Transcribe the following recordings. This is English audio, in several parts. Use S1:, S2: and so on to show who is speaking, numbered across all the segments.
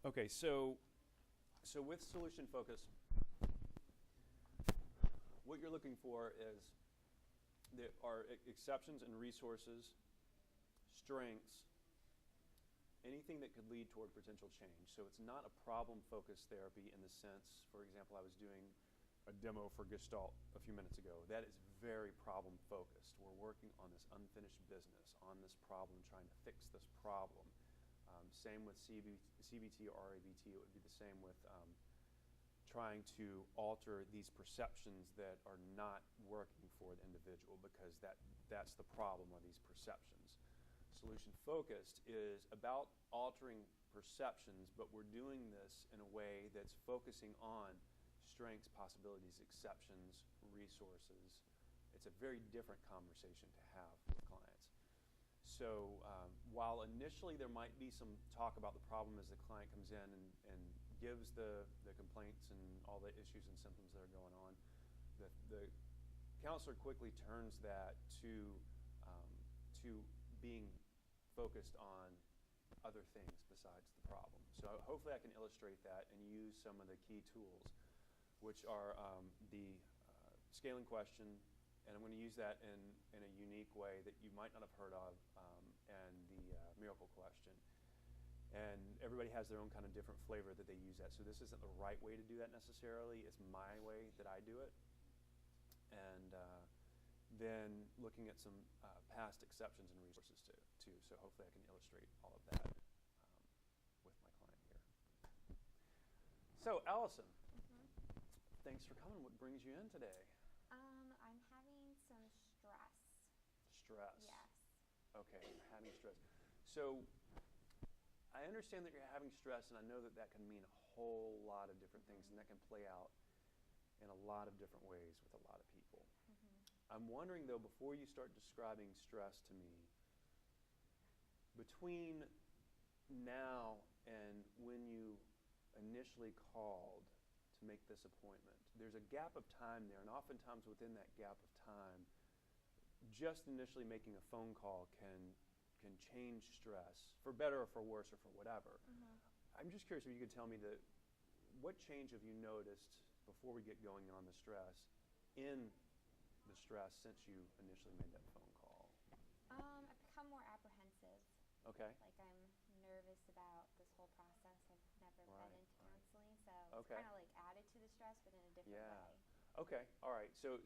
S1: Okay, so with solution focus, what you're looking for is there are exceptions and resources, strengths, anything that could lead toward potential change. So it's not a problem-focused therapy in the sense, for example, I was doing a demo for Gestalt a few minutes ago. That is very problem-focused. We're working on this unfinished business, on this problem, trying to fix this problem. Same with CBT or RABT. It would be the same with trying to alter these perceptions that are not working for the individual, because that's the problem, are these perceptions. Solution focused is about altering perceptions, but we're doing this in a way that's focusing on strengths, possibilities, exceptions, resources. It's a very different conversation to have with clients. So while initially there might be some talk about the problem as the client comes in and gives the complaints and all the issues and symptoms that are going on, the counselor quickly turns that to being focused on other things besides the problem. So hopefully I can illustrate that and use some of the key tools, which are the scaling question, and I'm going to use that in a unique way that you might not have heard of, and the miracle question. And everybody has their own kind of different flavor that they use that. So this isn't the right way to do that necessarily. It's my way that I do it. And then looking at some past exceptions and resources too. So hopefully I can illustrate all of that with my client here. So Allison, thanks for coming. What brings you in today?
S2: I'm having some stress.
S1: Stress?
S2: Yes.
S1: Okay, you're having stress. So I understand that you're having stress, and I know that that can mean a whole lot of different things, and that can play out in a lot of different ways with a lot of people. I'm wondering, though, before you start describing stress to me, between now and when you initially called to make this appointment, there's a gap of time there, and oftentimes within that gap of time, just initially making a phone call can change stress, for better or for worse or for whatever. I'm just curious if you could tell me what change have you noticed before we get going on the stress, in the stress since you initially made that phone call?
S2: I've become more apprehensive.
S1: Okay.
S2: Like I'm nervous about this whole process. I've never been into counseling, so it's
S1: Okay.
S2: kind of like added to the stress, but in a different way.
S1: Okay. All right. So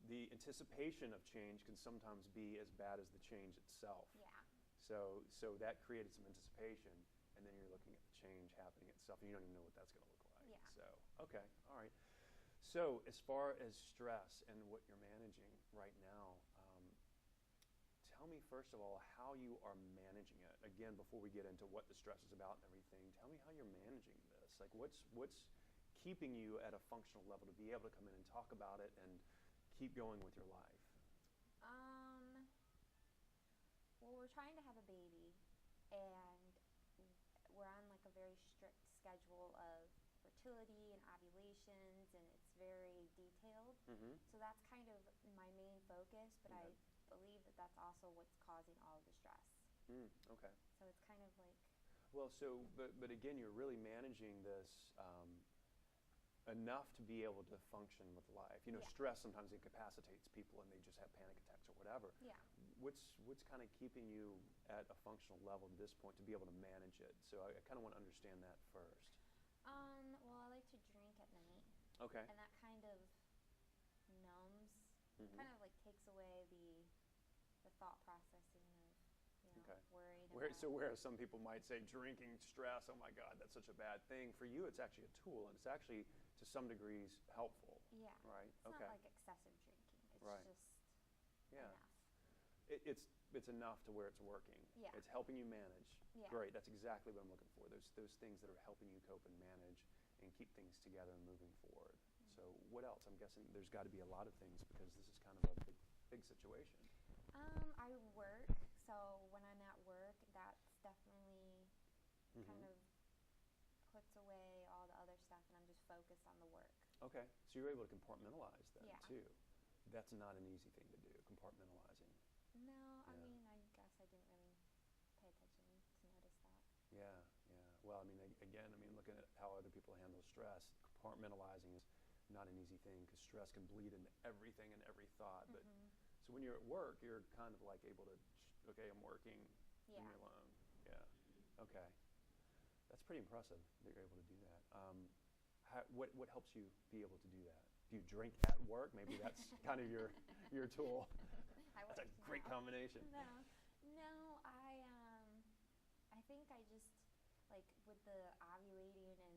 S1: the anticipation of change can sometimes be as bad as the change itself.
S2: Yeah.
S1: So that created some anticipation, and then you're looking at the change happening itself, and you don't even know what that's going to look like.
S2: Yeah.
S1: So, okay. All right. So as far as stress and what you're managing right now, tell me first of all how you are managing it. Again, before we get into what the stress is about and everything, tell me how you're managing this. Like what's keeping you at a functional level to be able to come in and talk about it and keep going with your life?
S2: Well, we're trying to have a baby, and we're on like a very strict schedule of fertility and ovulations, and it's very detailed. So that's kind of my main focus, but I believe that that's also what's causing all of the stress.
S1: Okay.
S2: So it's kind of like...
S1: Well, but again, you're really managing this enough to be able to function with life. You know, stress sometimes incapacitates people and they just have panic attacks or whatever.
S2: Yeah.
S1: What's kind of keeping you at a functional level at this point to be able to manage it? So I kind of want to understand that first.
S2: Well, I like to drink at night.
S1: Okay.
S2: And that kind of numbs, kind of like takes away the thought processing of, worried about.
S1: So whereas some people might say drinking, stress, oh my God, that's such a bad thing, for you it's actually a tool, and it's actually to some degrees helpful.
S2: Yeah.
S1: Right?
S2: It's not like excessive drinking. It's just enough.
S1: It's enough to where it's working.
S2: Yeah.
S1: It's helping you manage.
S2: Yeah.
S1: Great. That's exactly what I'm looking for. Those things that are helping you cope and manage and keep things together and moving forward. So what else? I'm guessing there's got to be a lot of things, because this is kind of a big situation.
S2: I work, so when I'm at work, that's definitely kind of puts away all the other stuff, and I'm just focused on the work.
S1: Okay. So you're able to compartmentalize that too. That's not an easy thing to do, compartmentalizing.
S2: No, I mean, I guess I didn't really pay attention to notice that.
S1: Yeah. stress. Compartmentalizing is not an easy thing because stress can bleed into everything and every thought. But so when you're at work, you're kind of like able to, okay, I'm working, leave me alone. Yeah. Okay. That's pretty impressive that you're able to do that. What helps you be able to do that? Do you drink at work? Maybe that's kind of your tool. That's a great combination.
S2: No, I think I just like with the ovulating and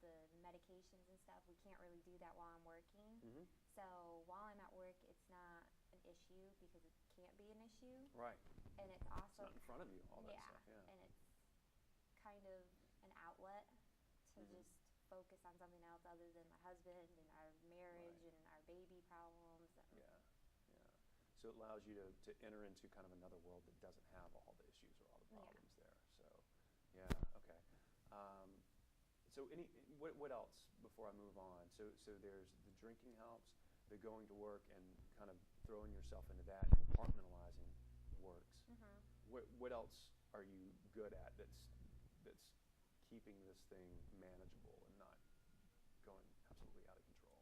S2: the medications and stuff. We can't really do that while I'm working. So while I'm at work, it's not an issue because it can't be an issue.
S1: Right.
S2: And it's also
S1: not in front of you. All that stuff. Yeah.
S2: And it's kind of an outlet to just focus on something else other than my husband and our marriage and our baby problems.
S1: Yeah. So it allows you to enter into kind of another world that doesn't have all the issues or all the problems there. So, yeah, okay. So what else before I move on? So there's the drinking helps, the going to work and kind of throwing yourself into that, compartmentalizing works. What else are you good at that's keeping this thing manageable and not going absolutely out of control?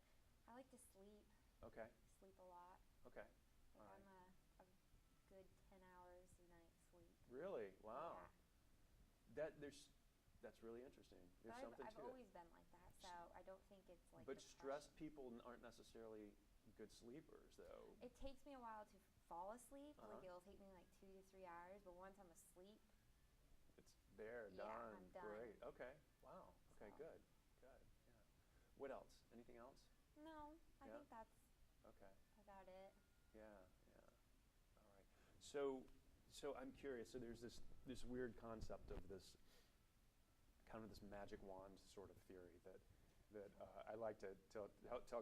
S2: I like to sleep.
S1: Okay.
S2: Sleep a lot.
S1: Okay.
S2: Like I'm a good 10 hours a night sleep.
S1: Really? Wow.
S2: Yeah.
S1: That's really interesting. There's something
S2: I've
S1: to it.
S2: always been like that, so I don't think it's like.
S1: But
S2: depression.
S1: stressed people aren't necessarily good sleepers, though.
S2: It takes me a while to fall asleep. Like it'll take me like 2 to 3 hours, but once I'm asleep,
S1: it's there, done.
S2: I'm done.
S1: Great. Okay. Wow. Okay.
S2: So.
S1: Good. Yeah. What else? Anything else?
S2: No, I think that's
S1: okay.
S2: about it.
S1: Yeah. All right. So I'm curious. So there's this weird concept of this kind of this magic wand sort of theory that I like to tell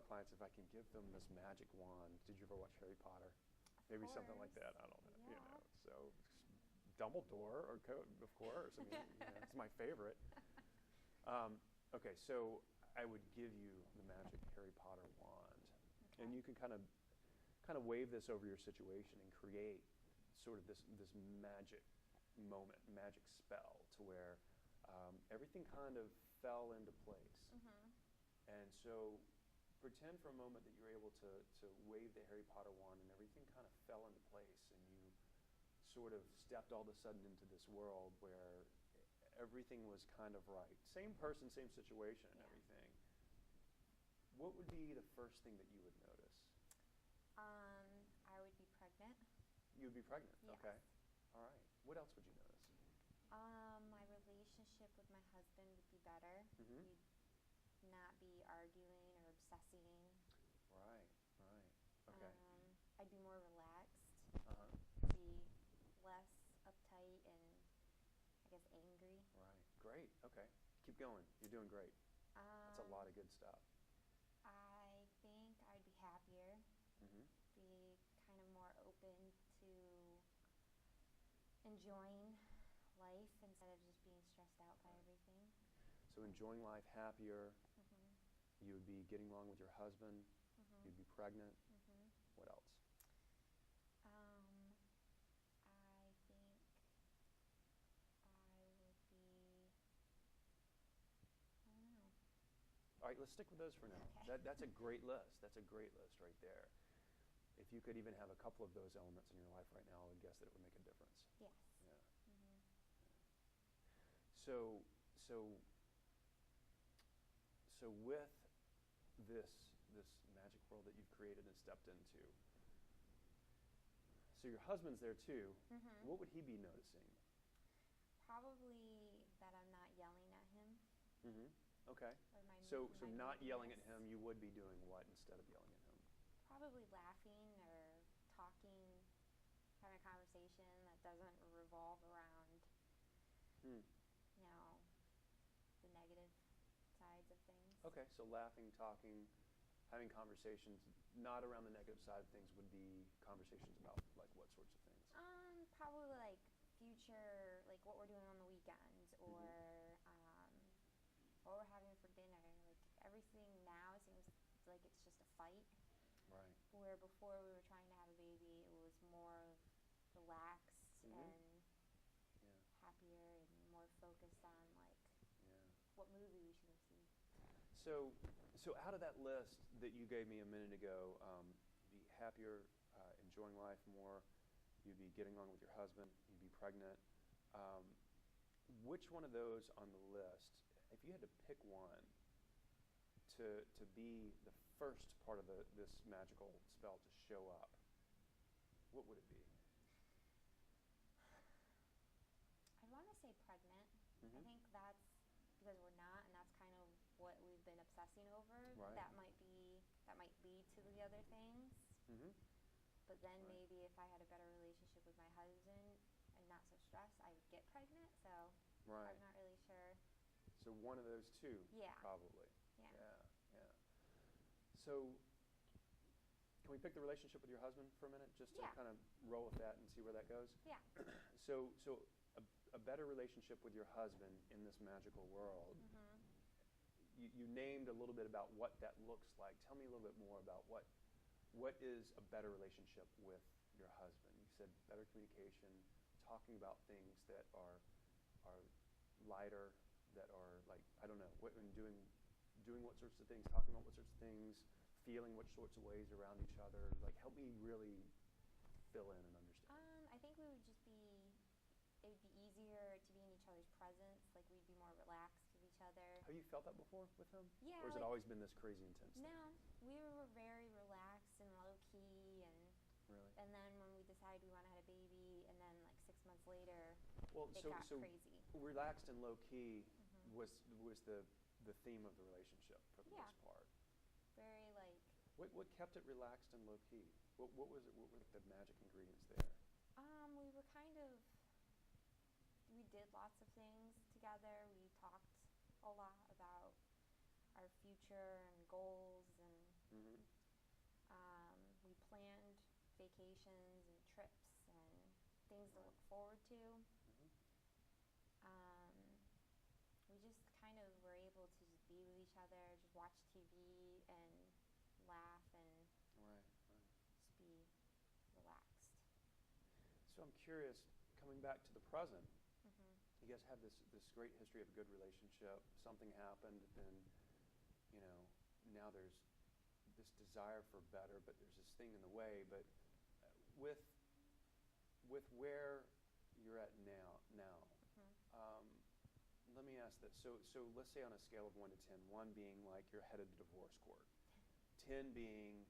S1: clients if I can give them this magic wand. Did you ever watch Harry Potter? Maybe something like that. I don't know.
S2: Yeah.
S1: So Dumbledore, of course. I mean, it's my favorite. Okay, so I would give you the magic Harry Potter wand, and you can kind of wave this over your situation and create sort of this magic moment, magic spell to where everything kind of fell into place. And so pretend for a moment that you're able to wave the Harry Potter wand and everything kind of fell into place and you sort of stepped all of a sudden into this world where everything was kind of right. Same person, same situation and everything. What would be the first thing that you would notice?
S2: I would be pregnant.
S1: You would be pregnant?
S2: Yes.
S1: Okay. All right. What else would you notice?
S2: My relationship with my husband would be better. We'd not be arguing or obsessing.
S1: Right. Okay.
S2: I'd be more relaxed. Be less uptight and I guess angry.
S1: Right. Great. Okay. Keep going. You're doing great. That's a lot of good stuff.
S2: I think I'd be happier. Be kind of more open to enjoying life instead of just being stressed out by everything.
S1: So enjoying life, happier. You would be getting along with your husband. You'd be pregnant. What else?
S2: I think I would be, I don't know.
S1: All right, let's stick with those for now.
S2: Okay.
S1: That's a great list. That's a great list right there. If you could even have a couple of those elements in your life right now, I would guess that it would make a difference.
S2: Yes.
S1: Yeah. So with this magic world that you've created and stepped into, so your husband's there too. What would he be noticing?
S2: Probably that I'm not yelling at him.
S1: Okay.
S2: Or
S1: So not yelling at him, you would be doing what instead of yelling at him?
S2: Probably laughing or talking, having a conversation that doesn't revolve around, the negative sides of things.
S1: Okay, so laughing, talking, having conversations, not around the negative side of things would be conversations about like what sorts of things?
S2: Probably like future, like what we're doing on the weekends or what we're having for dinner. Like everything now seems like it's just a fight.
S1: Right.
S2: Where before we were trying to have a baby, it was more relaxed and happier and more focused on like what movie we should go see.
S1: So out of that list that you gave me a minute ago, be happier, enjoying life more, you'd be getting along with your husband, you'd be pregnant. Um, which one of those on the list, if you had to pick one to be the first part of this magical spell to show up, what would it be?
S2: I'd want to say pregnant. I
S1: Mm-hmm.
S2: think that's because we're not, and that's kind of what we've been obsessing over.
S1: Right.
S2: That might lead to the other things.
S1: Mm-hmm.
S2: But then
S1: Right.
S2: maybe if I had a better relationship with my husband and not so stressed, I would get pregnant. So
S1: Right.
S2: I'm not really sure.
S1: So one of those two,
S2: Yeah.
S1: probably.
S2: Yeah.
S1: Yeah. So can we pick the relationship with your husband for a minute, just to
S2: Yeah.
S1: kind of roll with that and see where that goes?
S2: Yeah.
S1: So a better relationship with your husband in this magical world.
S2: Mhm.
S1: You named a little bit about what that looks like. Tell me a little bit more about what is a better relationship with your husband. You said better communication, talking about things that are lighter, that are like, I don't know, and doing what sorts of things, talking about what sorts of things, feeling what sorts of ways around each other. Like, help me really fill in and understand.
S2: I think we would just be. It would be easier to be in each other's presence. Like we'd be more relaxed with each other.
S1: Have you felt that before with him?
S2: Yeah.
S1: Or has it
S2: like,
S1: always been this crazy intense thing?
S2: No, we were very relaxed and low key,
S1: Really?
S2: and then when we decided we wanted to have a baby, and then like 6 months later,
S1: Well,
S2: it
S1: so
S2: got
S1: so
S2: crazy.
S1: relaxed and low key
S2: Mhm.
S1: was the theme of the relationship for the
S2: Yeah.
S1: most part.
S2: Very like.
S1: What kept it relaxed and low key? What was it? What were the magic ingredients there?
S2: We were kind of. We did lots of things together. We talked a lot about our future and goals, and
S1: Mm-hmm.
S2: we planned vacations and trips and things to
S1: Right.
S2: look forward to.
S1: Mm-hmm.
S2: We just kind of were able to just be with each other, just watch TV and laugh and
S1: Right.
S2: just be relaxed.
S1: So I'm curious, coming back to the present,
S2: Mhm.
S1: you guys have this great history of a good relationship. Something happened, then now there's this desire for better, but there's this thing in the way. But with where you're at now,
S2: Mhm.
S1: um, let me ask this. So let's say on a scale of 1 to 10, 1 being like you're headed to divorce court, 10 being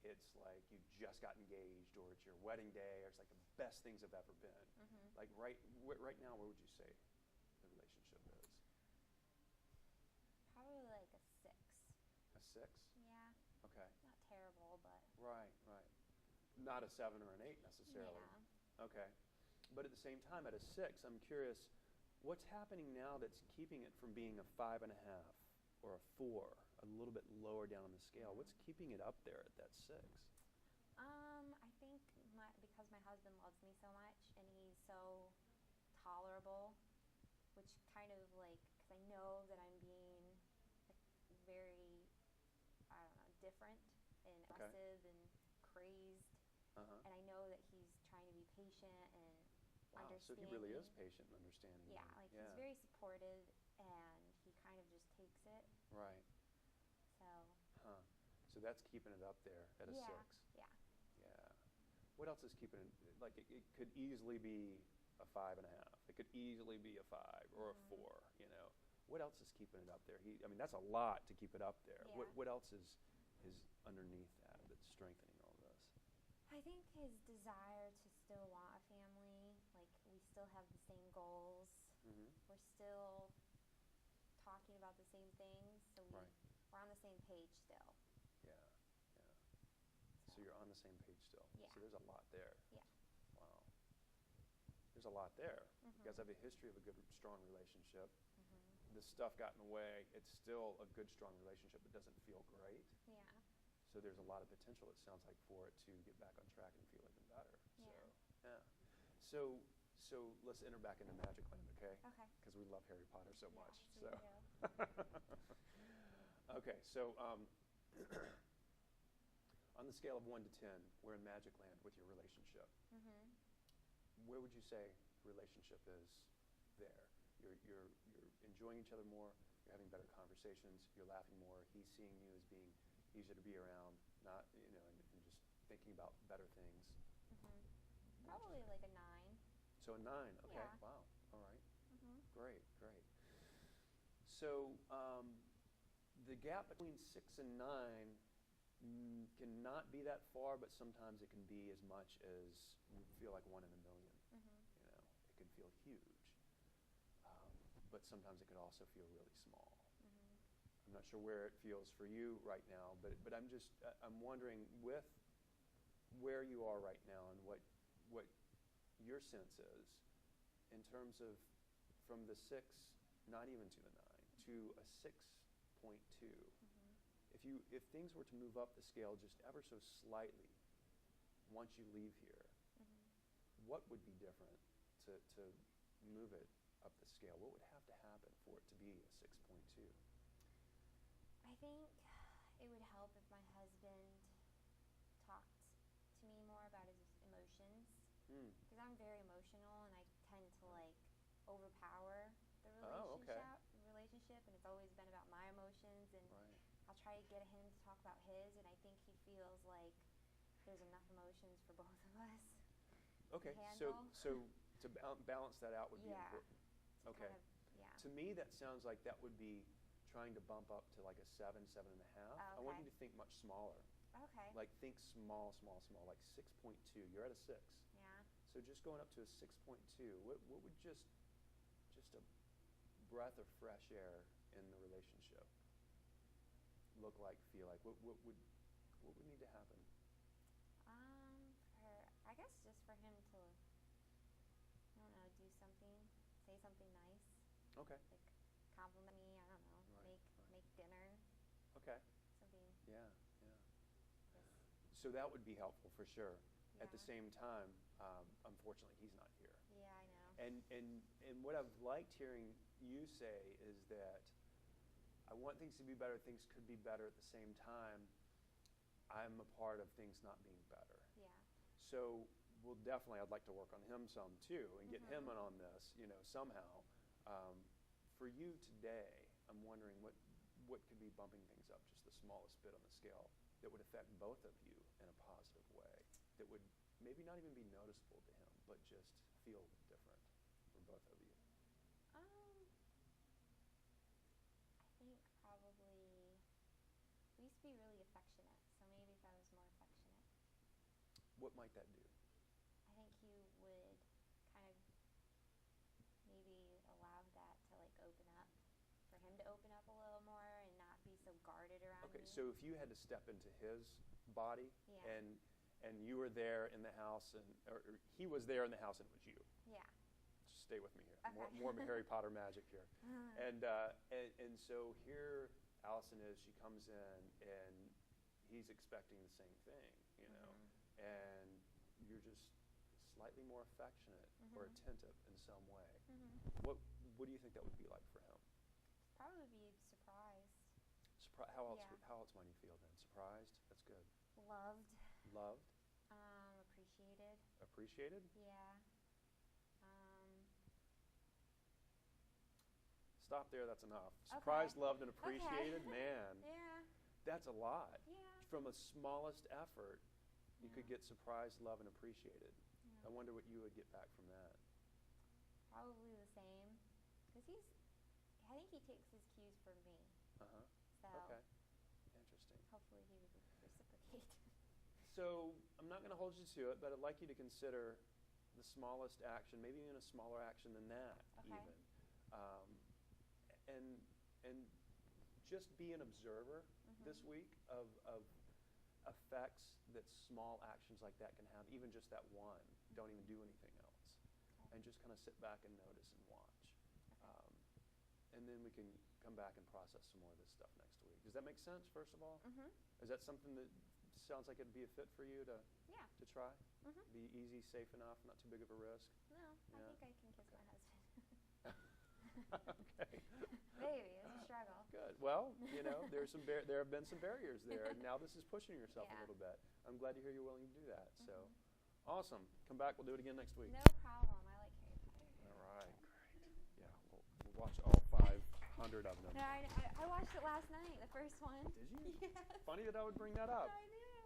S1: it's like you just got engaged, or it's your wedding day, or it's like the best things have ever been.
S2: Mhm.
S1: Like right now, where would you say the relationship is?
S2: Probably like a 6.
S1: A 6?
S2: Yeah.
S1: Okay.
S2: Not terrible, but.
S1: Right. Not a 7 or an 8 necessarily.
S2: Yeah.
S1: Okay. But at the same time, at a 6, I'm curious, what's happening now that's keeping it from being a 5.5 or a 4, a little bit lower down on the scale? What's keeping it up there at that 6?
S2: I think because my husband loves me so much and he's so tolerable, which kind of like, because I know that I'm being like, very, I don't know, different and
S1: Okay.
S2: aggressive and crazed,
S1: Uh-huh.
S2: and I know that he's trying to be patient and
S1: Wow, so he
S2: understanding.
S1: really is patient and understanding.
S2: Yeah,
S1: then.
S2: like he's very supportive, and he kind of just takes it.
S1: Right.
S2: So.
S1: Huh. So that's keeping it up there at a 6.
S2: Yeah.
S1: Yeah. What else is keeping it? Like it could easily be a 5.5. It could easily be a 5 or a 4. What else is keeping it up there? That's a lot to keep it up there.
S2: Yeah.
S1: What else is underneath that that's strengthening all this?
S2: I think his desire to still want a family. Like we still have the same goals.
S1: Mm-hmm.
S2: We're still talking about the same things, so
S1: Right.
S2: we're on the same page still.
S1: Yeah. So you're on the same page still.
S2: Yeah.
S1: So there's a lot there.
S2: Yeah.
S1: Wow. There's a lot there.
S2: Mhm.
S1: You guys have a history of a good, strong relationship.
S2: Mhm.
S1: This stuff got in the way. It's still a good, strong relationship. It doesn't feel great.
S2: Yeah.
S1: So there's a lot of potential, it sounds like, for it to get back on track and feel even better.
S2: Yeah.
S1: So let's enter back into Magic Land, okay?
S2: Okay.
S1: Because we love Harry Potter so much.
S2: We
S1: So.
S2: do.
S1: Okay, so on the scale of 1 to 10, we're in Magic Land with your relationship.
S2: Mhm.
S1: Where would you say the relationship is there? You're enjoying each other more. You're you're having better conversations, you're laughing more, he's seeing you as being easier to be around, not, and just thinking about better things.
S2: Probably like a 9.
S1: So a 9, okay,
S2: Yeah.
S1: wow, all right, great. So the gap between 6 and 9 cannot be that far, but sometimes it can be as much as feel like 1 in a million. It can feel huge, but sometimes it could also feel really small. I'm not sure where it feels for you right now, but I'm wondering with where you are right now and what your sense is in terms of from the 6, not even to the 9, to a 6.2. If things were to move up the scale just ever so slightly once you leave here, what would be different to move it up the scale? What would have to happen for it to be a 6.2?
S2: I think it would help if my husband talked to me more about his emotions, because I'm very emotional and I tend to like overpower the relationship, and it's always been about my emotions, and I'll try to get him to talk about his, and I think he feels like there's enough emotions for both of us.
S1: Okay,
S2: to
S1: so
S2: handle.
S1: to balance that out would be important. Okay.
S2: Kind of,
S1: To me, that sounds like that would be trying to bump up to like a 7, 7.5. I want you to think much smaller.
S2: Okay.
S1: Like think small, like 6.2. You're at a 6.
S2: Yeah.
S1: So just going up to a 6.2. What would just a breath of fresh air in the relationship look like, feel like? What would need to happen?
S2: I guess just for him to, I don't know, do something, say something nice.
S1: Okay.
S2: Like compliment me, I don't know, make dinner.
S1: Okay.
S2: Something.
S1: Yeah. So that would be helpful for sure.
S2: Yeah.
S1: At the same time, unfortunately, he's not here.
S2: Yeah, I know.
S1: And what I've liked hearing you say is that I want things to be better. Things could be better at the same time. I'm a part of things not being better.
S2: Yeah.
S1: So I'd like to work on him some too and get him in on this, somehow. For you today, I'm wondering what could be bumping things up just the smallest bit on the scale that would affect both of you in a positive way, that would maybe not even be noticeable to him, but just feel different for both of you.
S2: I think probably we used to be really affectionate, so maybe if I was more affectionate.
S1: What might that do?
S2: I think he would kind of maybe allow that to like open up, for him to open up a little more and not be so guarded around me.
S1: Okay, so if you had to step into his body
S2: Yeah.
S1: and you were there in the house or he was there in the house and it was you.
S2: Yeah.
S1: Just stay with me here.
S2: Okay.
S1: More Harry Potter magic here. And so here Allison is, she comes in and he's expecting the same thing, and you're just slightly more affectionate or attentive in some way. What do you think that would be like for him?
S2: Probably be surprised.
S1: How else
S2: Yeah.
S1: how else might he feel then? Surprised? That's good.
S2: Loved.
S1: Loved?
S2: Appreciated.
S1: Appreciated?
S2: Yeah.
S1: Stop there, that's enough.
S2: Okay.
S1: Surprised, loved, and appreciated,
S2: Okay.
S1: man.
S2: Yeah.
S1: That's a lot.
S2: Yeah.
S1: From the smallest effort, you could get surprised, loved, and appreciated.
S2: Yeah.
S1: I wonder what you would get back from that.
S2: Probably the same, because I think he takes his cues from me. So
S1: Okay. Interesting.
S2: hopefully he would reciprocate.
S1: So I'm not going to hold you to it, but I'd like you to consider the smallest action, maybe even a smaller action than that,
S2: Okay.
S1: even. And just be an observer this week of effects that small actions like that can have, even just that one. Don't even do anything else.
S2: Okay.
S1: And just kind of sit back and notice and watch. And then we can come back and process some more of this stuff next week. Does that make sense, first of all? Is that something that sounds like it'd be a fit for you to try? Be easy, safe enough, not too big of a risk?
S2: No,
S1: Yeah.
S2: I think I can kiss my husband.
S1: Okay.
S2: Maybe it's a struggle.
S1: Good. Well, there have been some barriers there, and now this is pushing yourself a
S2: Yeah.
S1: little bit. I'm glad to hear you're willing to do that. So, awesome. Come back. We'll do it again next week.
S2: No problem. I like Harry Potter.
S1: All right. Great. Yeah. We'll watch all 500 100 of them.
S2: No, I watched it last night, the first one.
S1: Did you?
S2: Yes.
S1: Funny that I would bring that up.
S2: I know.